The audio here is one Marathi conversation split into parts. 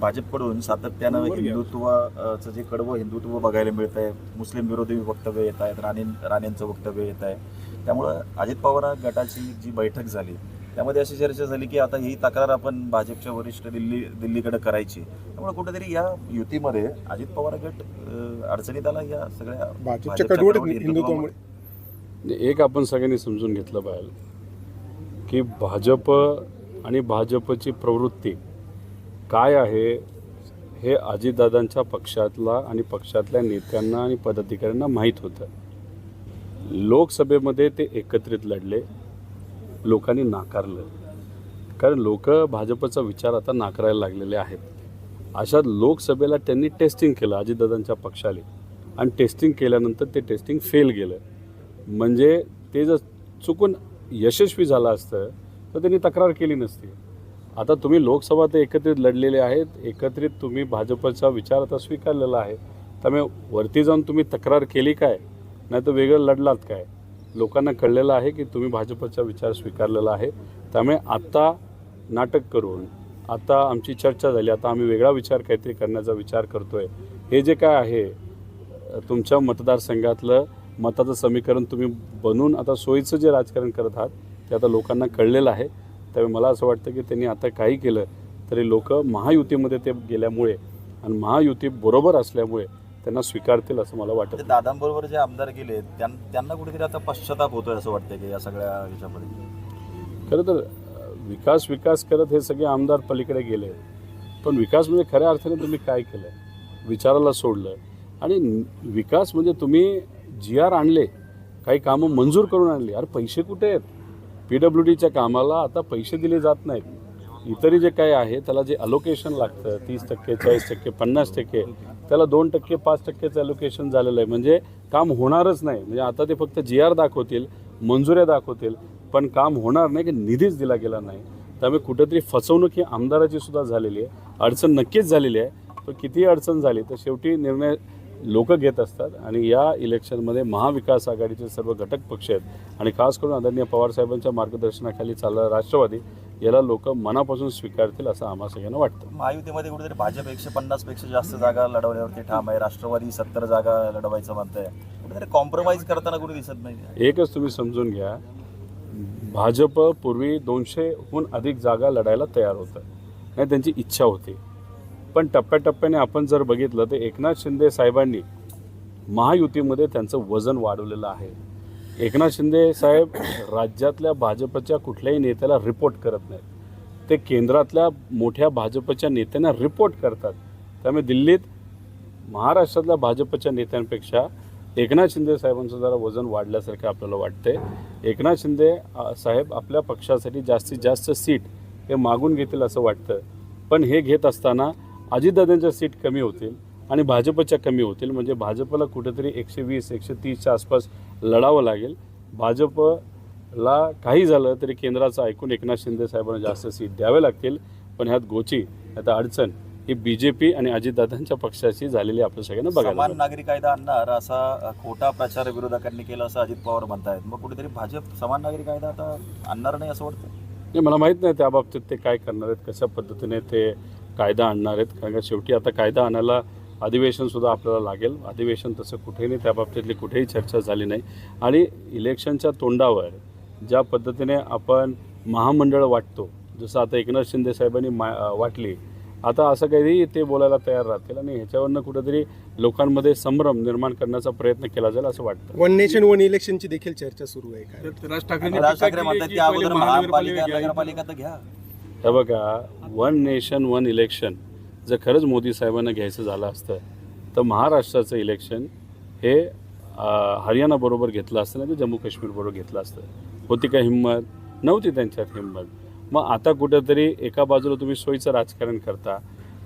भाजपकडून सातत्यानं हिंदुत्वाचं जे कडवं हिंदुत्व बघायला मिळत आहे, मुस्लिम विरोधी वक्तव्य येत आहेत, राणेंचं वक्तव्य येत आहे. त्यामुळं अजित पवार गटाची जी बैठक झाली त्यामध्ये अशी चर्चा झाली की आता ही तक्रार आपण भाजपच्या वरिष्ठ दिल्लीकडे करायची. त्यामुळे कुठेतरी या युतीमध्ये अजित पवार गट अडचणीत आला या सगळ्या भाजपच्या कडवट हिंदुत्वामुळे. एक आपण सगळ्यांनी समजून घेतलं पाहिजे की भाजप आणि भाजपची प्रवृत्ती काय आहे हे अजितदादांच्या पक्षातला आणि पक्षातल्या नेत्यांना आणि पदाधिकाऱ्यांना माहीत होतं. लोकसभेमध्ये ते एकत्रित लढले, लोकांनी नाकारलं, कारण लोक भाजपचा विचार आता नाकारायला लागलेले आहेत. अशा लोकसभेला त्यांनी टेस्टिंग केलं अजितदादांच्या पक्षाने, आणि टेस्टिंग केल्यानंतर ते टेस्टिंग फेल गेलं. म्हणजे ते जर चुकून यशस्वी झालं असतं तर त्यांनी तक्रार केली नसती. आता तुम्ही लोकसभा ते एकत्रित लढलेले आहेत, एकत्रित तुम्ही भाजपचा विचार आता स्वीकारलेला आहे, त्यामुळे वरती जाऊन तुम्ही तक्रार केली काय, नाही तर वेगळं लढलात काय. लोकांना कळलेलं आहे की तुम्ही भाजपचा विचार स्वीकारलेला आहे. त्यामुळे आता नाटक करून आता आमची चर्चा झाली, आता आम्ही वेगळा विचार काहीतरी करण्याचा विचार करतो आहे, हे जे काय आहे तुमच्या मतदारसंघातलं मताचं समीकरण तुम्ही बनवून आता सोयीचं जे राजकारण करत आहात ते आता लोकांना कळलेलं आहे. त्यामुळे मला असं वाटतं की त्यांनी आता काही केलं तरी लोक महायुतीमध्ये ते गेल्यामुळे आणि महायुती बरोबर असल्यामुळे त्यांना स्वीकारतील असं मला वाटतं. दादांबरोबर जे आमदार गेले त्यांना कुठेतरी आता पश्चाताप होतोय असं वाटतं की या सगळ्या ह्याच्यामध्ये. खरं तर विकास करत हे सगळे आमदार पलीकडे गेले, पण विकास म्हणजे खऱ्या अर्थाने तुम्ही काय केलं, विचाराला सोडलं. आणि विकास म्हणजे तुम्ही GR आणले, काही कामं मंजूर करून आणली, अरे पैसे कुठे आहेत? PWDच्या कामाला आता पैसे दिले जात नाहीत. इतरही जे काही आहे त्याला जे अलोकेशन लागतं 30%, 40%, 50%, त्याला 2%, 5%चं अलोकेशन झालेलं आहे. म्हणजे काम होणारच नाही. म्हणजे आता ते फक्त GR दाखवतील, मंजुऱ्या दाखवतील, पण काम होणार नाही की निधीच दिला गेला नाही. त्यामुळे कुठेतरी फसवणूक ही आमदाराची सुद्धा झालेली आहे. अडचण नक्कीच झालेली आहे, पण कितीही अडचण झाली तर शेवटी निर्णय लोक घेत असतात. आणि या इलेक्शनमध्ये महाविकास आघाडीचे सर्व घटक पक्ष आहेत आणि खास करून आदरणीय पवारसाहेबांच्या मार्गदर्शनाखाली चालणारा राष्ट्रवादी याला लोक मनापासून स्वीकारतील असं आम्हा सगळ्यांना वाटतं. महायुतीमध्ये कुठेतरी भाजप 150पेक्षा जास्त जागा लढवण्यावरती ठाम आहे, राष्ट्रवादी 70 जागा लढवायचं म्हणतंय. कुठेतरी कॉम्प्रोमाइज करताना कुठे दिसत नाही. एकच तुम्ही समजून घ्या, भाजप पूर्वी 200हून अधिक जागा लढायला तयार होतं आणि त्यांची इच्छा होती. पण टप्प्याटप्प्याने आपण जर बघितलं तर एकनाथ शिंदे साहेबांनी महायुतीमध्ये त्यांचं वजन वाढवलेलं आहे. एकनाथ शिंदे साहेब राज्यातल्या भाजपच्या कुठल्याही नेत्याला रिपोर्ट करत नाहीत, ते केंद्रातल्या मोठ्या भाजपच्या नेत्यांना रिपोर्ट करतात. त्यामुळे दिल्लीत महाराष्ट्रातल्या भाजपच्या नेत्यांपेक्षा एकनाथ शिंदे साहेबांचं जरा वजन वाढल्यासारखं आपल्याला वाटतंय. एकनाथ शिंदे साहेब आपल्या पक्षासाठी जास्तीत जास्त सीट हे मागून घेतील असं वाटतं, पण हे घेत असताना अजितदादांच्या सीट कमी होतील आणि भाजपच्या कमी होतील. म्हणजे भाजपला कुठेतरी 120-130च्या आसपास लढावं लागेल. भाजपला काही झालं तरी केंद्राचं ऐकून एकनाथ शिंदे साहेबांना जास्त सीट द्यावे लागतील. पण ह्यात गोची आता अडचण ही BJP आणि अजितदादांच्या पक्षाची झालेली आपल्या सगळ्यांना बघायला. समान नागरी कायदा आणणार असा खोटा प्रचार विरोधकांनी केला असं अजित पवार म्हणतायत. मग कुठेतरी भाजप समान नागरी कायदा आता आणणार नाही असं वाटतं. नाही, मला माहीत नाही त्या बाबतीत ते काय करणार आहेत, कशा पद्धतीने ते कायदा आणणार आहेत. कारण का शेवटी आता कायदा आणायला अधिवेशनसुद्धा आपल्याला लागेल. अधिवेशन तसं कुठेही नाही, त्या बाबतीतली कुठेही चर्चा झाली नाही. आणि इलेक्शनच्या तोंडावर ज्या पद्धतीने आपण महामंडळ वाटतो, जसं आता एकनाथ शिंदे साहेबांनी वाटली, आता असं काही ते बोलायला तयार राहतील आणि ह्याच्यावरनं कुठेतरी लोकांमध्ये संभ्रम निर्माण करण्याचा प्रयत्न केला जाईल असं वाटतं. 1 नेशन 1 इलेक्शनची देखील चर्चा सुरू आहे. राज ठाकरे म्हणतात की अगोदर महापालिका नगरपालिका तर घ्या. हे बघा, 1 नेशन 1 इलेक्शन जर खरंच मोदी साहेबांना घ्यायचं झालं असतं तर महाराष्ट्राचं इलेक्शन हे हरियाणाबरोबर घेतलं असतं, नाही तर जम्मू काश्मीरबरोबर घेतलं असतं. होती का हिंमत? नव्हती त्यांच्यात हिंमत. मग आता कुठेतरी एका बाजूला तुम्ही सोयीचं राजकारण करता,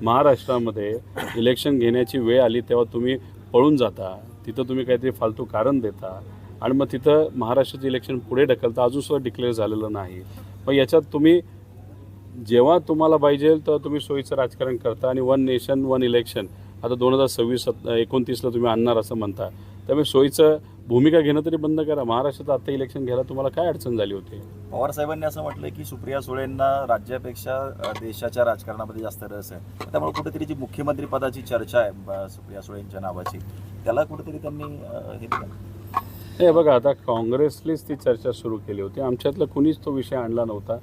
महाराष्ट्रामध्ये इलेक्शन घेण्याची वेळ आली तेव्हा तुम्ही पळून जाता, तिथं तुम्ही काहीतरी फालतू कारण देता आणि मग तिथं महाराष्ट्राचं इलेक्शन पुढे ढकलता, अजूनसुद्धा डिक्लेअर झालेलं नाही. मग याच्यात तुम्ही जेव्हा तुम्हाला पाहिजे तेव्हा तुम्ही सोयीचं राजकारण करता आणि 1 नेशन 1 इलेक्शन आता 2026-29ला तुम्ही आणणार असं म्हणता. त्यामुळे सोयीचं भूमिका घेणं तरी बंद करा. महाराष्ट्रात आता इलेक्शन घ्यायला तुम्हाला काय अडचण झाली होती? पवार साहेबांनी असं म्हटलंय की सुप्रिया सुळेंना राज्यापेक्षा देशाच्या राजकारणामध्ये जास्त रस आहे. त्यामुळे कुठेतरी जी मुख्यमंत्री पदाची चर्चा आहे सुप्रिया सुळेंच्या नावाची, त्याला कुठेतरी त्यांनी हे दिलं. हे बघा, आता काँग्रेसलीच ती चर्चा सुरू केली होती. आमच्यातलं कुणीच तो विषय आणला नव्हता.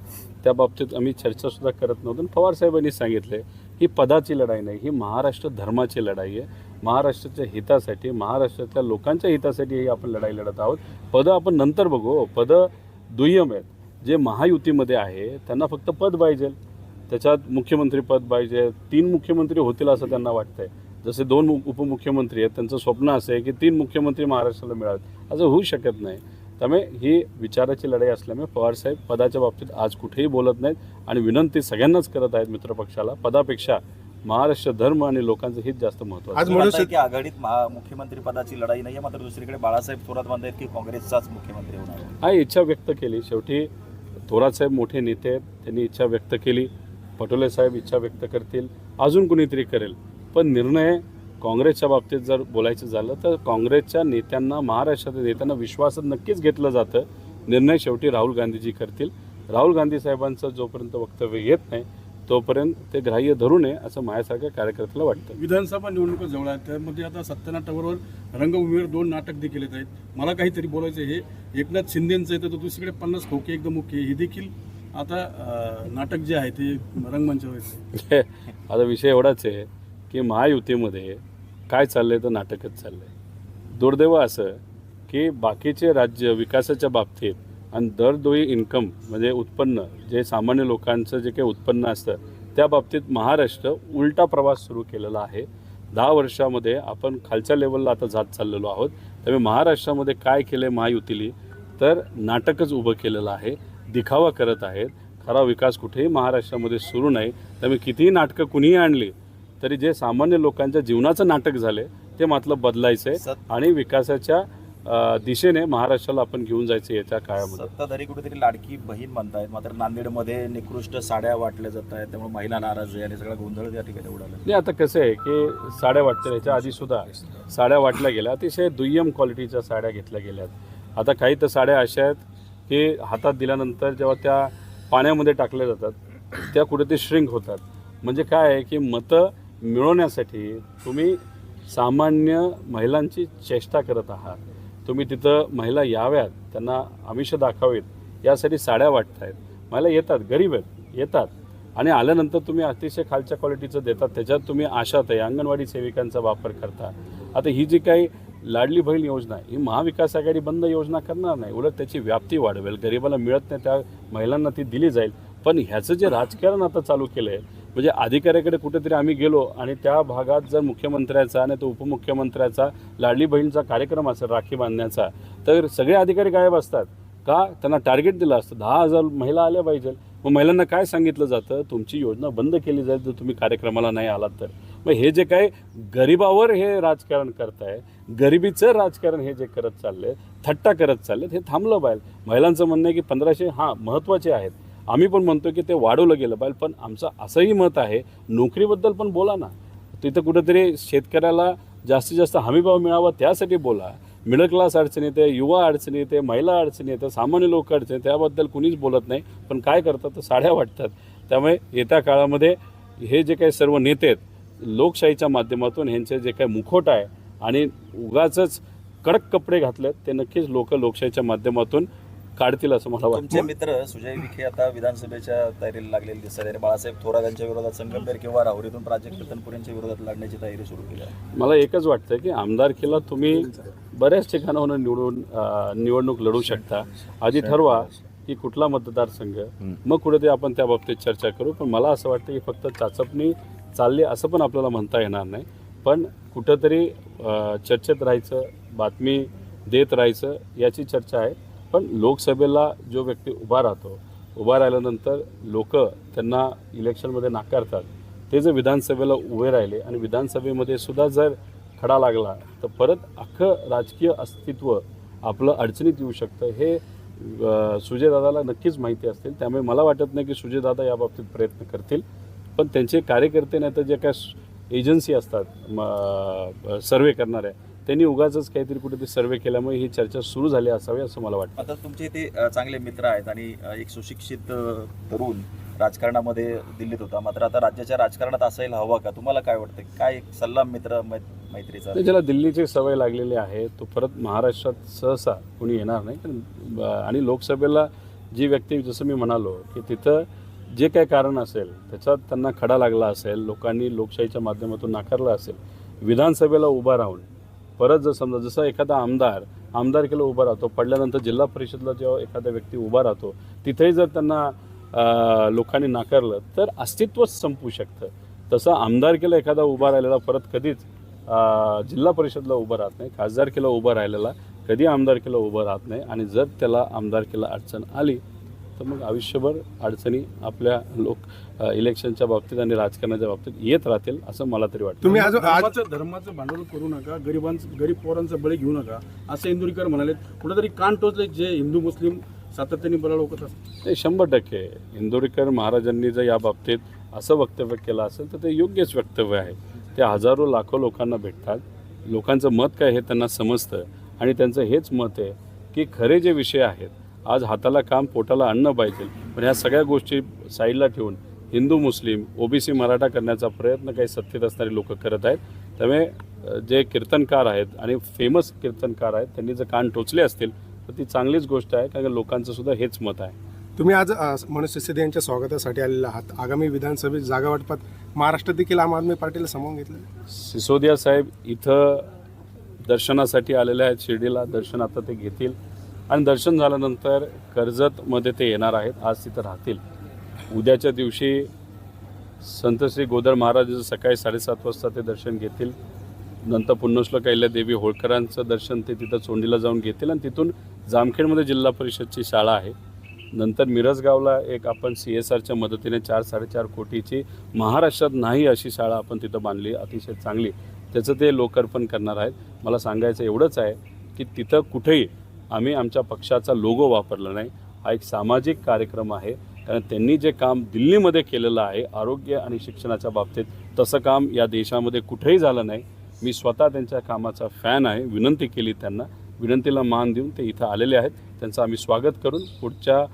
त्या बाबतीत आम्ही चर्चासुद्धा करत नव्हतो. पवार साहेबांनी सांगितले ही पदाची लढाई नाही, ही महाराष्ट्र धर्माची लढाई आहे. महाराष्ट्राच्या हितासाठी, महाराष्ट्रातल्या लोकांच्या हितासाठी ही आपण लढाई लढत आहोत. पदं आपण नंतर बघू, पदं दुय्यम आहेत. जे महायुतीमध्ये आहे त्यांना फक्त पद पाहिजे, त्याच्यात मुख्यमंत्री पद पाहिजे. 3 मुख्यमंत्री होतील असं त्यांना वाटतंय. जसे 2 उपमुख्यमंत्री आहेत, त्यांचं स्वप्न असं आहे की 3 मुख्यमंत्री महाराष्ट्राला मिळावेत. असं होऊ शकत नाही. त्यामुळे ही विचाराची लढाई असल्यामुळे पवारसाहेब पदाच्या बाबतीत आज कुठेही बोलत नाहीत आणि विनंती सगळ्यांनाच करत आहेत मित्रपक्षाला, पदापेक्षा महाराष्ट्र धर्म आणि लोकांचं हित जास्त महत्त्वाचं. आज असं म्हणू म्हणताय की आघाडीत मुख्यमंत्री पदाची लढाई नाही आहे, मात्र दुसरीकडे बाळासाहेब थोरात म्हणतायत की काँग्रेसचाच मुख्यमंत्री होणार आहे. हा इच्छा व्यक्त केली. शेवटी थोरातसाहेब मोठे नेते आहेत, त्यांनी इच्छा व्यक्त केली. पटोले साहेब इच्छा व्यक्त करतील, अजून कुणीतरी करेल. पण निर्णय काँग्रेसच्या बाबतीत जर बोलायचं झालं तर काँग्रेसच्या नेत्यांना, महाराष्ट्रातील नेत्यांना विश्वासात नक्कीच घेतलं जातं. निर्णय शेवटी राहुल गांधीजी करतील. राहुल गांधी साहेबांचं जोपर्यंत वक्तव्य येत नाही तोपर्यंत ते ग्राह्य धरू नये असं माझ्यासारख्या कार्यकर्त्याला वाटतं. विधानसभा निवडणुका जवळ आहेत, त्यामध्ये आता सत्यनाट्याबरोबर रंगभूमीवर 2 नाटक देखील येत आहेत. मला काहीतरी बोलायचं हे एकनाथ शिंदेचं येतं, तर दुसरीकडे 50 खोके एकदम मुख्य, हे देखील आता नाटक जे आहे ते रंगमंचावर येतं. आता विषय एवढाच आहे की महायुतीमध्ये काय चाललंय तर नाटकच चाललंय. दुर्दैव असं की बाकीचे राज्य विकासाच्या बाबतीत आणि दरडोई इन्कम म्हणजे उत्पन्न, जे सामान्य लोकांचं जे काही उत्पन्न असतं त्या बाबतीत महाराष्ट्र उलटा प्रवास सुरू केलेला आहे. 10 वर्षामध्ये आपण खालच्या लेवलला आता जात चाललेलो आहोत. त्यामुळे महाराष्ट्रामध्ये काय केलं आहे महायुतीली, तर नाटकच उभं केलेलं आहे. दिखावा करत आहेत. खरा विकास कुठेही महाराष्ट्रामध्ये सुरू नाही. त्यामुळे कितीही नाटकं कुणीही आणली तरी जे सामान्य लोकांच्या जीवनाचं नाटक झाले ते मात्र बदलायचं आहे आणि विकासाच्या दिशेने महाराष्ट्राला आपण घेऊन जायचं याच्या काळामध्ये. सत्ताधारी कुठेतरी लाडकी बहीण म्हणतायत, मात्र नांदेडमध्ये निकृष्ट साड्या वाटल्या जात आहेत, त्यामुळे महिला नाराज आहे आणि सगळा गोंधळ या ठिकाणी उडाला. नाही, आता कसं आहे की साड्या वाटतील, याच्या आधीसुद्धा साड्या वाटल्या गेल्या, अतिशय दुय्यम क्वालिटीच्या साड्या घेतल्या गेल्यात. आता काही तर साड्या अशा आहेत की हातात दिल्यानंतर जेव्हा त्या पाण्यामध्ये टाकल्या जातात त्या कुठेतरी श्रिंक होतात. म्हणजे काय आहे की मतं मिळवण्यासाठी तुम्ही सामान्य महिलांची चेष्टा करत आहात. तुम्ही तिथं महिला याव्यात, त्यांना आमिष दाखवावीत यासाठी साड्या वाटतायत. महिला येतात, गरीब आहेत, येतात आणि आल्यानंतर तुम्ही अतिशय खालच्या क्वालिटीचं देतात. त्याच्यात तुम्ही आशाताई, अंगणवाडी सेविकांचा वापर करता. आता ही जी काही लाडली बहीण योजना ही महाविकास आघाडी बंद योजना करणार नाही, उलट त्याची व्याप्ती वाढवेल. गरिबाला मिळत नाही त्या महिलांना ती दिली जाईल. पण ह्याचं जे राजकारण आता चालू केलं आहे, म्हणजे अधिकाऱ्याकडे कुठेतरी आम्ही गेलो आणि त्या भागात जर मुख्यमंत्र्याचा आणि तो उपमुख्यमंत्र्याचा लाडली बहीणचा कार्यक्रम असेल राखी बांधण्याचा, तर सगळे अधिकारी गायब असतात. का? त्यांना टार्गेट दिलं असतं 10,000 महिला आल्या पाहिजे. मग महिलांना काय सांगितलं जातं, तुमची योजना बंद केली जाईल जर तुम्ही कार्यक्रमाला नाही आलात तर. मग हे जे काय गरिबावर हे राजकारण करताय, गरिबीचं राजकारण हे जे करत चालले, थट्टा करत चाललेत, हे थांबलं पाहिजे. महिलांचं म्हणणं आहे की 1500 हां महत्त्वाचे आहेत, आम्ही पण म्हणतो की ते वाढवलं गेलं पाहिजे. पण आमचं असंही मत आहे नोकरीबद्दल पण बोला ना. तिथं कुठेतरी शेतकऱ्याला जास्तीत जास्त हमीभाव मिळावा त्यासाठी बोला. मिडल क्लास अडचणी येते, युवा अडचणी येते, महिला अडचणी येते, सामान्य लोक अडचणी, त्याबद्दल कुणीच बोलत नाही. पण काय करतात तर साड्या वाटतात. त्यामुळे येत्या काळामध्ये हे जे काही सर्व नेते आहेत लोकशाहीच्या माध्यमातून ह्यांचे जे काही मुखोट आहे आणि उगाचच कडक कपडे घातलेत ते नक्कीच लोकशाहीच्या माध्यमातून काढतील असं मला वाटतं. तुमचे मित्र सुजय विखे आता विधानसभेच्या तयारीला लागलेले दिसत आहे. बाळासाहेब थोरात यांच्या विरोधात संगमनेर किंवा राहुरीतून प्राजक्त तनपुरे यांच्या विरोधात लढण्याची तयारी सुरू केली आहे. मला एकच वाटतं की आमदारकीला तुम्ही बऱ्याच ठिकाणाहून निवडणूक लढू शकता. आधी ठरवा की कुठला मतदारसंघ, मग कुठे आपण त्या बाबतीत चर्चा करू. पण मला असं वाटतं की फक्त चाचपणी चालली असं पण आपल्याला म्हणता येणार नाही. पण कुठंतरी चर्चेत राहायचं, बातमी देत राहायचं याची चर्चा आहे. पण लोकसभेला जो व्यक्ती उभा राहतो, उभा राहिल्यानंतर लोक त्यांना इलेक्शनमध्ये नाकारतात, ते जर विधानसभेला उभे राहिले आणि विधानसभेमध्ये सुद्धा जर खडा लागला तर परत अख्खं राजकीय अस्तित्व आपलं अडचणीत येऊ शकतं. हे सुजयदादाला नक्कीच माहिती असतील. त्यामुळे मला वाटत नाही की सुजयदादा याबाबतीत प्रयत्न करतील. पण त्यांचे कार्यकर्ते नाही तर जे काय एजन्सी असतात सर्वे करणाऱ्या त्यांनी उगाचच काहीतरी कुठेतरी सर्वे केल्यामुळे ही चर्चा सुरू झाली असावी असं मला वाटतं. आता तुमचे ते चांगले मित्र आहेत आणि एक सुशिक्षित तरुण राजकारणामध्ये दिल्लीत होता, मात्र आता राज्याच्या राजकारणात असायला हवा का? तुम्हाला काय वाटतं? काय एक सल्ला मित्र मैत्रीचा? ज्याला दिल्लीची सवय लागलेली आहे तो परत महाराष्ट्रात सहसा कोणी येणार नाही. कारण आणि लोकसभेला जी व्यक्ती, जसं मी म्हणालो की तिथं जे काही कारण असेल त्याच्यात त्यांना खडा लागला असेल, लोकांनी लोकशाहीच्या माध्यमातून नाकारलं असेल, विधानसभेला उभा राहून परत जर समजा जसं एखादा आमदारकीला उभा राहतो, पडल्यानंतर जिल्हा परिषदला जेव्हा एखादा व्यक्ती उभा राहतो तिथेही जर त्यांना लोकांनी नाकारलं तर अस्तित्वच संपू शकतं. तसं आमदारकीला एखादा उभा राहिलेला परत कधीच जिल्हा परिषदला उभं राहत नाही, खासदारकीला उभं राहिलेला कधी आमदारकीला उभं राहत नाही. आणि जर त्याला आमदारकीला अडचण आली तर मग आयुष्यभर अडचणी आपल्या इलेक्शनच्या बाबतीत आणि राजकारणाच्या बाबतीत येत राहतील असं मला तरी वाटतं. तुम्ही आज धर्माचं भांडवल करू नका, गरीब पोरांचा बळी घेऊ नका असं इंदुरीकर म्हणाले. कुठेतरी कान टोचले जे हिंदू मुस्लिम सातत्याने बळा लोकत असतात. ते 100% इंदोरीकर महाराजांनी जर या बाबतीत असं वक्तव्य केलं असेल तर ते योग्यच वक्तव्य आहे. ते हजारो लाखो लोकांना भेटतात, लोकांचं मत काय हे त्यांना समजतं आणि त्यांचं हेच मत आहे की खरे जे विषय आहेत, आज हाताला काम पोटाला अन्न पाहिजे, पण ह्या सगळ्या गोष्टी साईडला ठेवून हिंदू मुस्लिम ओबीसी मराठा करण्याचा प्रयत्न काही सत्तेत असणारी लोक करत आहेत. त्यामुळे जे कीर्तनकार आहेत आणि फेमस कीर्तनकार आहेत त्यांनी जर कान टोचले असतील तर ती चांगलीच गोष्ट आहे, कारण लोकांचं सुद्धा हेच मत आहे. तुम्ही आज मनोज सिसोदिया यांच्या स्वागतासाठी आलेला आहात. आगामी विधानसभेत जागा वाटपात महाराष्ट्रात देखील आम आदमी पार्टीला सामावून घेतलं. सिसोदिया साहेब इथं दर्शनासाठी आलेले आहेत शिर्डीला. दर्शन आता ते घेतील आणि दर्शन झाल्यानंतर कर्जतमध्ये ते येणार आहेत. आज तिथं राहतील. उद्याच्या दिवशी संत श्री गोदर महाराजांचं सकाळी 7:30 वाजता ते दर्शन घेतील. नंतर पुण्यश्लोक अहिल्यादेवी होळकरांचं दर्शन ते तिथं चोंडीला जाऊन घेतील आणि तिथून जामखेडमध्ये जिल्हा परिषदची शाळा आहे. नंतर मिरजगावला एक आपण CSRच्या मदतीने 4-4.5 कोटीची महाराष्ट्रात नाही अशी शाळा आपण तिथं बांधली, अतिशय चांगली. त्याचं ते लोकार्पण करणार आहेत. मला सांगायचं एवढंच आहे की तिथं कुठेही आम्ही आमच्या पक्षाचा लोगो वापरला नाही. हा एक सामाजिक कार्यक्रम आहे, कारण त्यांनी जे काम दिल्लीमध्ये केलेलं आहे आरोग्य आणि शिक्षणाच्या बाबतीत, तसं काम या देशामध्ये कुठेही झालं नाही. मी स्वतः त्यांच्या कामाचा फॅन आहे. विनंती केली त्यांना, विनंतीला मान देऊन ते इथं आलेले आहेत. त्यांचं आम्ही स्वागत करून पुढच्या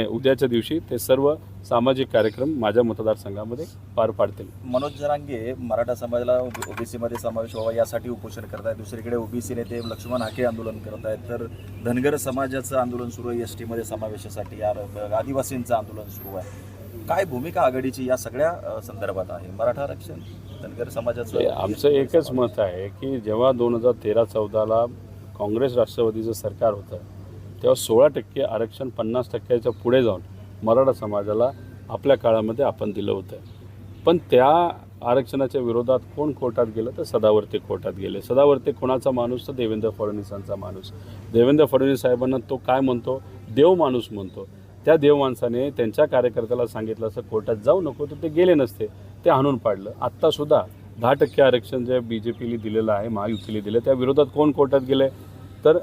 उद्याच्या दिवशी ते सर्व सामाजिक कार्यक्रम माझ्या मतदारसंघामध्ये पार पाडतील. मनोज जरांगे मराठा समाजाला ओबीसीमध्ये समावेश व्हावा यासाठी उपोषण करत आहेत. दुसरीकडे ओबीसी नेते लक्ष्मण हाके आंदोलन करत आहेत, तर धनगर समाजाचं आंदोलन सुरू आहे ST मध्ये समावेशासाठी, आदिवासींचं आंदोलन सुरू आहे. काय भूमिका आघाडीची या सगळ्या संदर्भात आहे? मराठा आरक्षण, धनगर समाजाचं? आमचं एकच मत आहे की जेव्हा 2013-14ला काँग्रेस राष्ट्रवादीचं सरकार होतं तेव्हा 16% आरक्षण 50%च्या पुढे जाऊन मराठा समाजाला आपल्या काळामध्ये आपण दिलं होतं. पण त्या आरक्षणाच्या विरोधात कोण कोर्टात गेलं तर सदावर्ते कोर्टात गेले. सदावर्ते कोणाचा माणूस तर देवेंद्र फडणवीसांचा माणूस. देवेंद्र फडणवीस साहेबांना तो काय म्हणतो? देव माणूस म्हणतो. त्या देव माणसाने त्यांच्या कार्यकर्त्याला सांगितलं असं कोर्टात जाऊ नको, तर ते गेले नसते, ते हाणून पाडलं. आत्तासुद्धा 10% आरक्षण जे BJPला दिलेलं आहे, महायुतीला दिलं, त्या विरोधात कोण कोर्टात गेले तर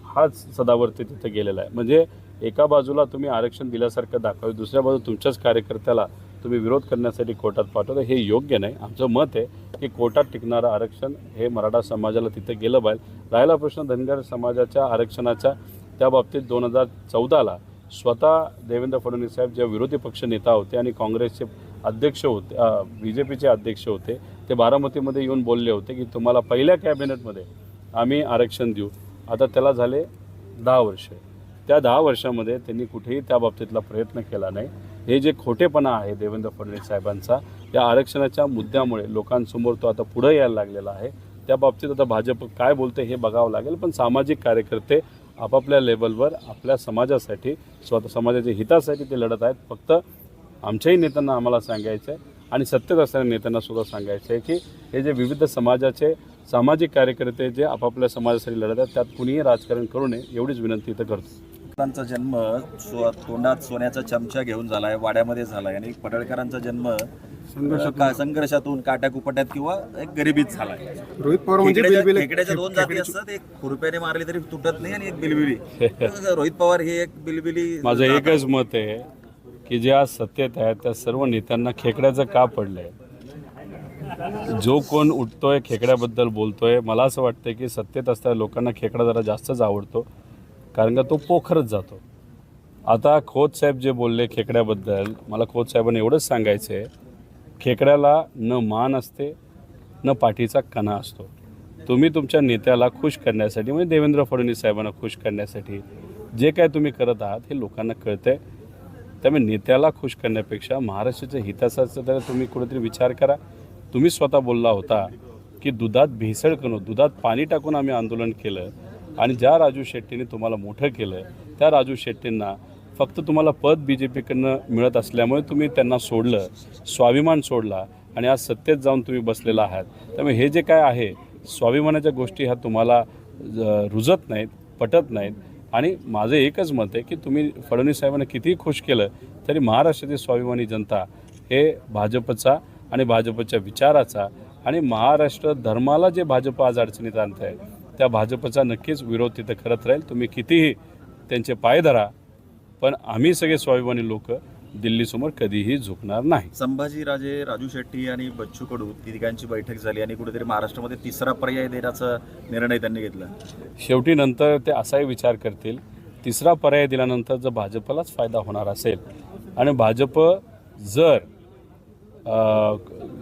हाच सदावर्ते तिथे गेलेला आहे. म्हणजे एका बाजूला तुम्ही आरक्षण दिल्यासारखं दाखवावे, दुसऱ्या बाजूला तुमच्याच कार्यकर्त्याला तुम्ही विरोध करण्यासाठी कोर्टात पाठवता, हे योग्य नाही. आमचं मत आहे की कोर्टात टिकणारं आरक्षण हे मराठा समाजाला तिथे गेलं पाहिजे. राहिला प्रश्न धनगर समाजाच्या आरक्षणाच्या, त्या बाबतीत 2014ला स्वतः देवेंद्र फडणवीस साहेब जेव्हा विरोधी पक्ष नेता होते आणि काँग्रेसचे अध्यक्ष होते, BJPचे अध्यक्ष होते, ते बारामतीमध्ये येऊन बोलले होते की तुम्हाला पहिल्या कॅबिनेटमध्ये आम्ही आरक्षण देऊ. आता त्याला झाले 10 वर्ष. त्या 10 वर्षामध्ये त्यांनी कुठेही त्या बाबतीतला प्रयत्न केला नाही. हे जे खोटेपणा आहे देवेंद्र फडणवीस साहेबांचा, या आरक्षणाच्या मुद्द्यामुळे लोकांसमोर तो आता पुढे यायला लागलेला आहे. त्या बाबतीत आता भाजप काय बोलते हे बघावं लागेल. पण सामाजिक कार्यकर्ते आपापल्या लेवलवर आपल्या समाजासाठी, स्वतः समाजाच्या हितासाठी ते लढत आहेत. फक्त आमच्याही नेत्यांना आम्हाला सांगायचं आहे आणि सत्तेत असणाऱ्या नेत्यांना सुद्धा सांगायचं आहे की हे जे विविध समाजाचे सामाजिक कार्यकर्ते जे आपापल्या समाजासाठी लढत आहेत त्यात कुणीही राजकारण करू नये एवढीच विनंती इथं करतो. त्यांचा जन्म तोंडात सोन्याचा चमचा घेऊन झाला आहे, वाड्यामध्ये झाला आहे, आणि पडळकरांचा जन्म संघर्षातून, काट्याकुपट्यात किंवा एक गरिबीत झाला आहे. रोहित पवार म्हणजे खेकड्याच्या 2 जाती असतात, एक खुरप्याने मारली तरी तुटत नाही आणि एक बिलबिली. रोहित पवार हे एक बिलबिली. माझं एकच मत आहे की जे आज सत्तेत आहेत त्या सर्व नेत्यांना खेकड्याचं का पडलंय जो कोण उठतोय खेकड्याबद्दल बोलतोय, मला असं वाटतं की सत्तेत असणाऱ्या लोकांना खेकडा जरा जास्तच आवडतो, कारण का तो पोखरच जातो. आता खोत साहेब जे बोलले खेकड्याबद्दल, मला खोत साहेबांना एवढंच सांगायचं आहे, खेकड्याला न मान असते न पाठीचा कणा असतो. तुम्ही तुमच्या नेत्याला खुश करण्यासाठी, म्हणजे देवेंद्र फडणवीस साहेबांना खुश करण्यासाठी जे काय तुम्ही करत आहात हे लोकांना कळतंय. त्यामुळे नेत्याला खुश करण्यापेक्षा महाराष्ट्राच्या हिताचा तर तुम्ही कुठेतरी विचार करा. तुम्ही स्वतः बोलला होता की दुधात भेसळ करून, दुधात पाणी टाकून आम्ही आंदोलन केलं आणि ज्या राजू शेट्टीने तुम्हाला मोठं केलं त्या राजू शेट्टींना फक्त तुम्हाला पद BJPकडनं मिळत असल्यामुळे तुम्ही त्यांना सोडलं, स्वाभिमान सोडला आणि आज सत्तेत जाऊन तुम्ही बसलेला आहात. त्यामुळे हे जे काय आहे स्वाभिमानाच्या गोष्टी ह्या तुम्हाला रुजत नाहीत, पटत नाहीत. आणि माझं एकच मत आहे की तुम्ही फडणवीस साहेबांना कितीही खुश केलं तरी महाराष्ट्रातील स्वाभिमानी जनता हे भाजपचा आणि भाजपच्या विचाराचा आणि महाराष्ट्र धर्माला जे भाजप आज अडचणीत आणत आहे त्या भाजपचा नक्कीच विरोध तिथं करत राहील. तुम्ही कितीही त्यांचे पाय धरा, पण आम्ही सगळे स्वाभिमानी लोक दिल्लीसमोर कधीही झुकणार नाही. संभाजीराजे, राजू शेट्टी आणि बच्चू कडू तिघांची बैठक झाली आणि कुठेतरी महाराष्ट्रामध्ये तिसरा पर्याय देण्याचा निर्णय त्यांनी घेतला. शेवटी नंतर ते असाही विचार करतील, तिसरा पर्याय दिल्यानंतर जर भाजपलाच फायदा होणार असेल आणि भाजप जर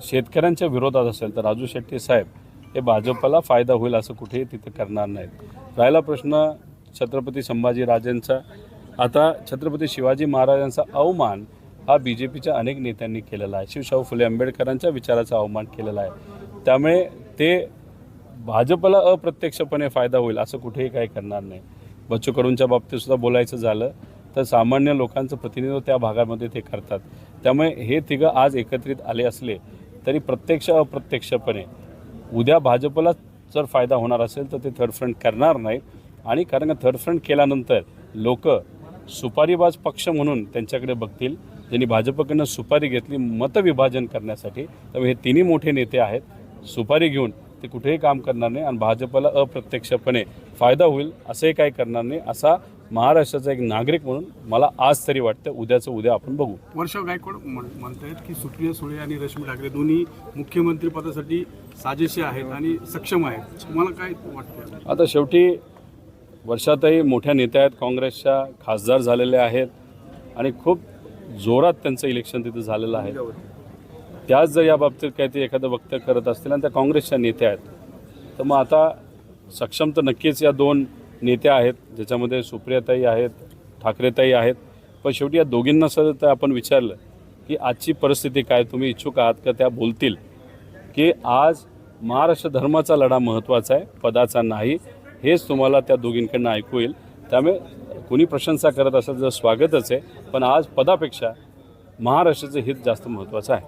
शेतकऱ्यांच्या विरोधात असेल तर राजू शेट्टी साहेब हे भाजपला फायदा होईल असं कुठेही तिथे करणार नाहीत. राहिला प्रश्न छत्रपती संभाजीराजेंचा, आता छत्रपती शिवाजी महाराजांचा अवमान हा BJPच्या अनेक नेत्यांनी केलेला आहे. शिवशाहू फुले आंबेडकरांच्या विचाराचा अवमान केलेला आहे. त्यामुळे ते भाजपला अप्रत्यक्षपणे फायदा होईल असं कुठेही काही करणार नाही. बच्चू कडूंच्या बाबतीत सुद्धा बोलायचं झालं तर सामान्य लोकांचं प्रतिनिधित्व त्या भागामध्ये ते करतात. त्यामुळे हे तिघं आज एकत्रित आले असले तरी प्रत्यक्ष अप्रत्यक्षपणे उद्या भाजपला जर फायदा होणार असेल तर ते थर्ड फ्रंट करणार नाही. आणि कारण का थर्ड फ्रंट केल्यानंतर लोक सुपारीबाज पक्ष म्हणून त्यांच्याकडे बघतील, ज्यांनी भाजपकडनं सुपारी घेतली मतविभाजन करण्यासाठी. त्यामुळे हे तिन्ही मोठे नेते आहेत, सुपारी घेऊन ते कुठेही काम करणार नाही आणि भाजपला अप्रत्यक्षपणे फायदा होईल असंही काही करणार नाही. असा महाराष्ट्राचा एक नागरिक म्हणून मला आज तरी वाटतं. उद्याचं उद्या आपण बघू. वर्षा गायकवाड म्हणतायत की सुप्रिया सुळे आणि रश्मी ठाकरे दोन्ही मुख्यमंत्री पदासाठी साजेशी आहेत आणि सक्षम आहेत. तुम्हाला काय वाटतं? आता शेवटी वर्षातही मोठ्या नेत्या आहेत, काँग्रेसच्या खासदार झालेले आहेत आणि खूप जोरात त्यांचं इलेक्शन तिथं झालेलं आहे. त्याच जर या बाबतीत काही ते एखादं वक्तव्य करत असतील आणि त्या काँग्रेसच्या नेत्या आहेत तर मग आता सक्षम तर नक्कीच या दोन नेत्या आहेत, ज्याच्यामध्ये सुप्रियाताई आहेत, ठाकरेताई आहेत. पण शेवटी या दोघींना तर आपण विचारलं की आजची परिस्थिती काय, तुम्ही इच्छुक आहात का त्या बोलतील की आज महाराष्ट्र धर्माचा लढा महत्त्वाचा आहे, पदाचा नाही. हेच तुम्हाला त्या दोघींकडनं ऐकू येईल. त्यामुळे कोणी प्रशंसा करत असेल तर स्वागतच आहे, पण आज पदापेक्षा महाराष्ट्राचं हित जास्त महत्त्वाचं आहे.